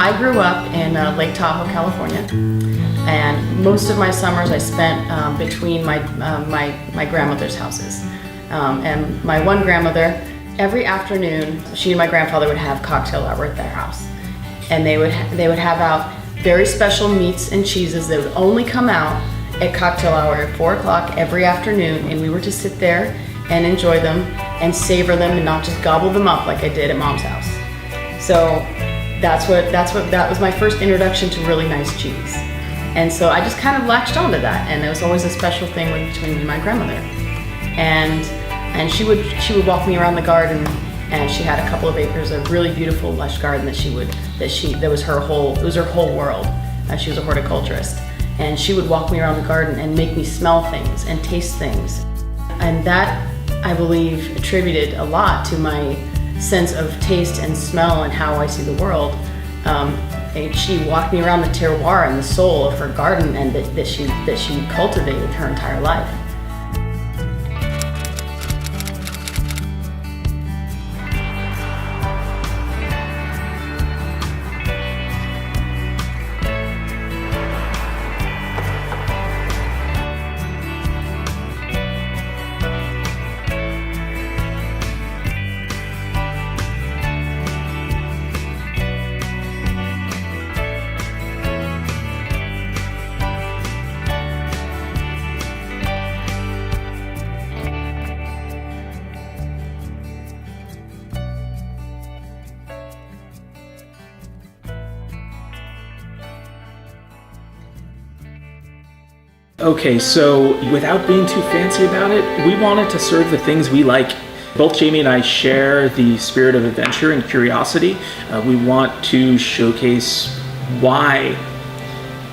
I grew up in Lake Tahoe, California, and most of my summers I spent between my grandmother's houses. And my one grandmother, every afternoon, she and my grandfather would have cocktail hour at their house. And they would have out very special meats and cheeses that would only come out at cocktail hour at 4 o'clock every afternoon, and we were to sit there and enjoy them and savor them and not just gobble them up like I did at Mom's house. So that was my first introduction to really nice cheese. And so I just kind of latched onto that, and it was always a special thing between me and my grandmother. And she would walk me around the garden, and she had a couple of acres of really beautiful lush garden that was her whole world. She was a horticulturist, and she would walk me around the garden and make me smell things and taste things. And that, I believe, attributed a lot to my sense of taste and smell and how I see the world. And she walked me around the terroir and the soul of her garden, and that she cultivated her entire life. Okay, so without being too fancy about it, we wanted to serve the things we like. Both Jamie and I share the spirit of adventure and curiosity. We want to showcase why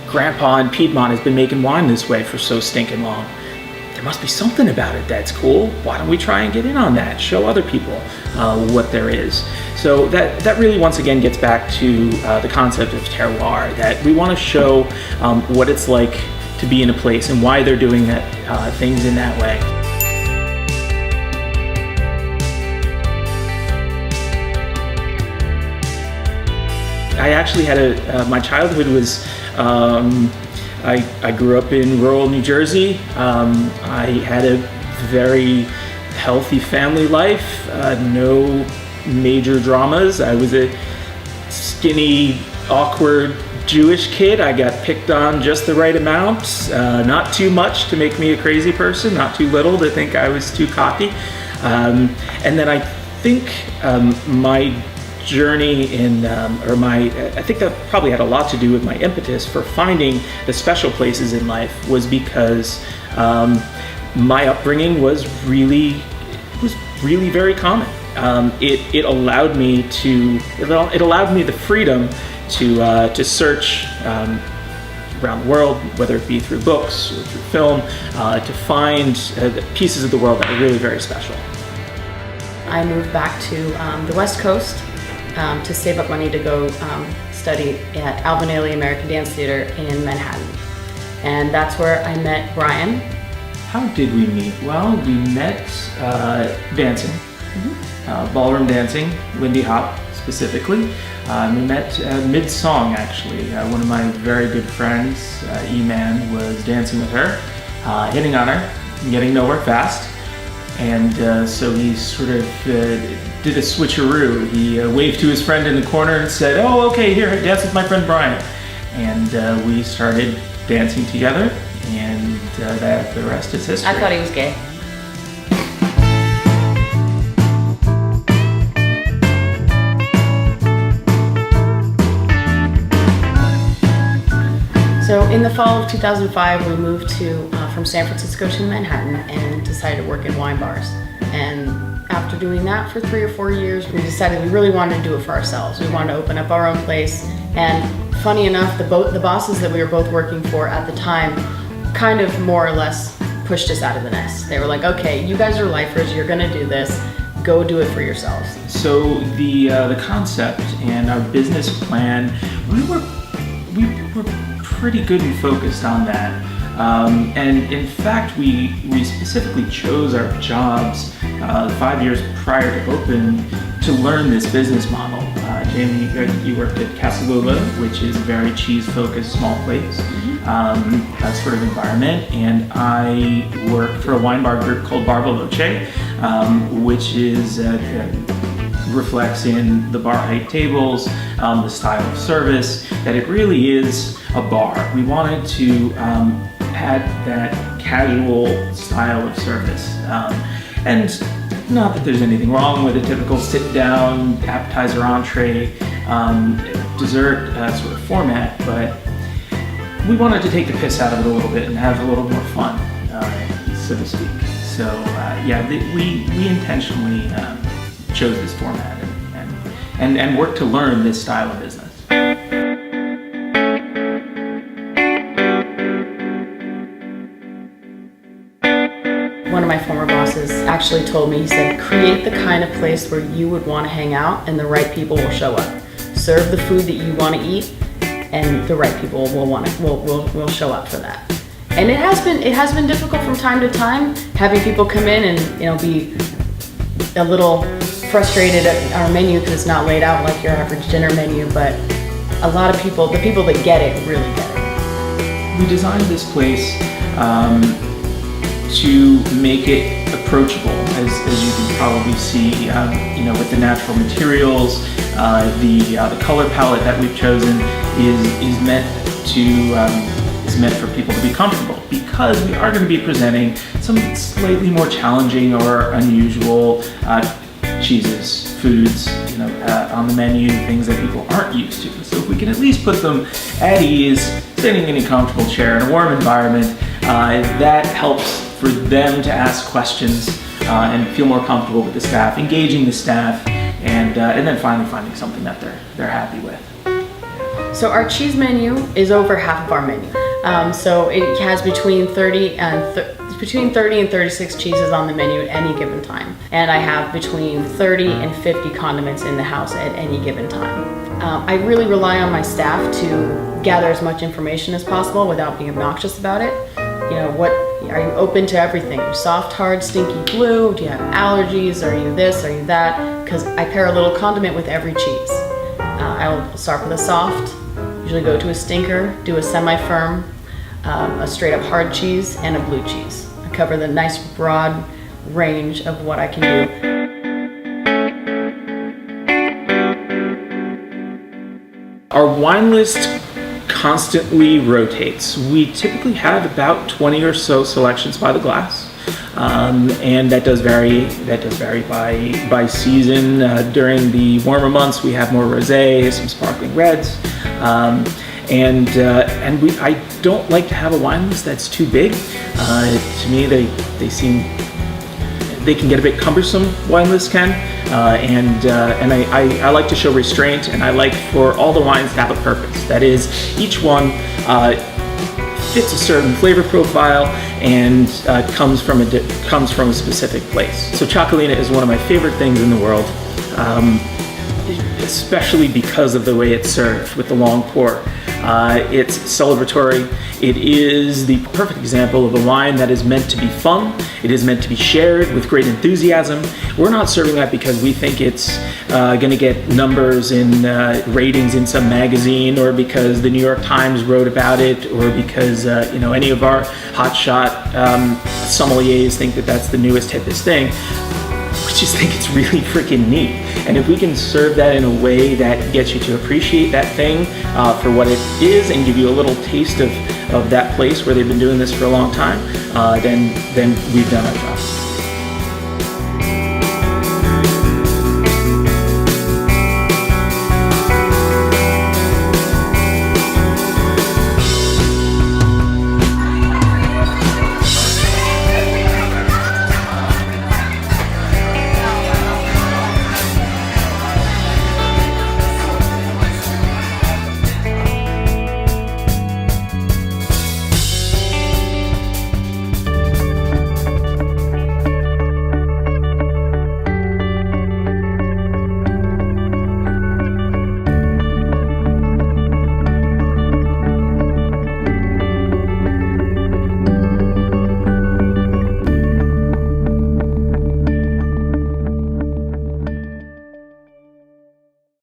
Grandpa in Piedmont has been making wine this way for so stinking long. There must be something about it that's cool. Why don't we try and get in on that? Show other people what there is. So that really once again gets back to the concept of terroir, that we want to show what it's like to be in a place and why they're doing that things in that way. I actually had my childhood was, I grew up in rural New Jersey. I had a very healthy family life, no major dramas. I was a skinny, awkward Jewish kid. I got picked on just the right amount, not too much to make me a crazy person, not too little to think I was too cocky. And then I think my journey I think that probably had a lot to do with my impetus for finding the special places in life, was because my upbringing was really very common. It allowed me the freedom to search around the world, whether it be through books or through film, to find pieces of the world that are really very special. I moved back to the West Coast to save up money to go study at Alvin Ailey American Dance Theater in Manhattan. And that's where I met Brian. How did we meet? Well, we met dancing, ballroom dancing, Lindy Hop specifically. We met mid-song, actually. One of my very good friends, E-Man, was dancing with her, hitting on her, getting nowhere fast. And so he sort of did a switcheroo. He waved to his friend in the corner and said, "Oh, okay, here, dance with my friend Brian." And we started dancing together, and the rest is history. I thought he was gay. So in the fall of 2005, we moved from San Francisco to Manhattan and decided to work in wine bars. And after doing that for 3 or 4 years, we decided we really wanted to do it for ourselves. We wanted to open up our own place. And funny enough, the bosses that we were both working for at the time kind of more or less pushed us out of the nest. They were like, "Okay, you guys are lifers, you're gonna do this, go do it for yourselves." So the concept and our business plan, we were pretty good and focused on that. And in fact, we specifically chose our jobs 5 years prior to open to learn this business model, Jamie, you worked at Casalula, which is a very cheese-focused small place, that sort of environment. And I work for a wine bar group called Bar Veloce, which is reflects in the bar height tables, the style of service, that it really is a bar. We wanted to add that casual style of service. And not that there's anything wrong with a typical sit-down, appetizer, entree, dessert sort of format, but we wanted to take the piss out of it a little bit and have a little more fun, so to speak. So we intentionally chose this format and worked to learn this style of business. One of my former bosses actually told me, he said, create the kind of place where you would want to hang out and the right people will show up. Serve the food that you want to eat and the right people will show up for that. And it has been difficult from time to time, having people come in and be a little frustrated at our menu because it's not laid out like your average dinner menu, but a lot of people, the people that get it, really get it. We designed this place to make it approachable, as you can probably see, with the natural materials. The color palette that we've chosen is meant for people to be comfortable, because we are going to be presenting some slightly more challenging or unusual cheeses, foods, on the menu, things that people aren't used to. So if we can at least put them at ease, sitting in a comfortable chair in a warm environment, that helps for them to ask questions and feel more comfortable with the staff, engaging the staff, and then finally finding something that they're happy with. So our cheese menu is over half of our menu. So it has between 30 and 36 cheeses on the menu at any given time. And I have between 30 and 50 condiments in the house at any given time. I really rely on my staff to gather as much information as possible without being obnoxious about it. Are you open to everything? Soft, hard, stinky, blue? Do you have allergies? Are you this? Are you that? Because I pair a little condiment with every cheese. I'll start with a soft, usually go to a stinker, do a semi-firm, a straight up hard cheese, and a blue cheese. I cover the nice broad range of what I can do. Our wine list constantly rotates. We typically have about 20 or so selections by the glass, and that does vary. By season. During the warmer months, we have more rosé, some sparkling reds, I don't like to have a wine list that's too big. To me, they can get a bit cumbersome. Wine lists can, I like to show restraint, and I like for all the wines to have a purpose. That is, each one fits a certain flavor profile and comes from a specific place. So Cioccolina is one of my favorite things in the world, especially because of the way it's served with the long pour. It's celebratory. It is the perfect example of a wine that is meant to be fun. It is meant to be shared with great enthusiasm. We're not serving that because we think it's going to get numbers in ratings in some magazine, or because the New York Times wrote about it, or because any of our hotshot sommeliers think that that's the newest, hippest thing. We just think it's really freaking neat. And if we can serve that in a way that gets you to appreciate that thing for what it is, and give you a little taste of that place where they've been doing this for a long time, then we've done our job.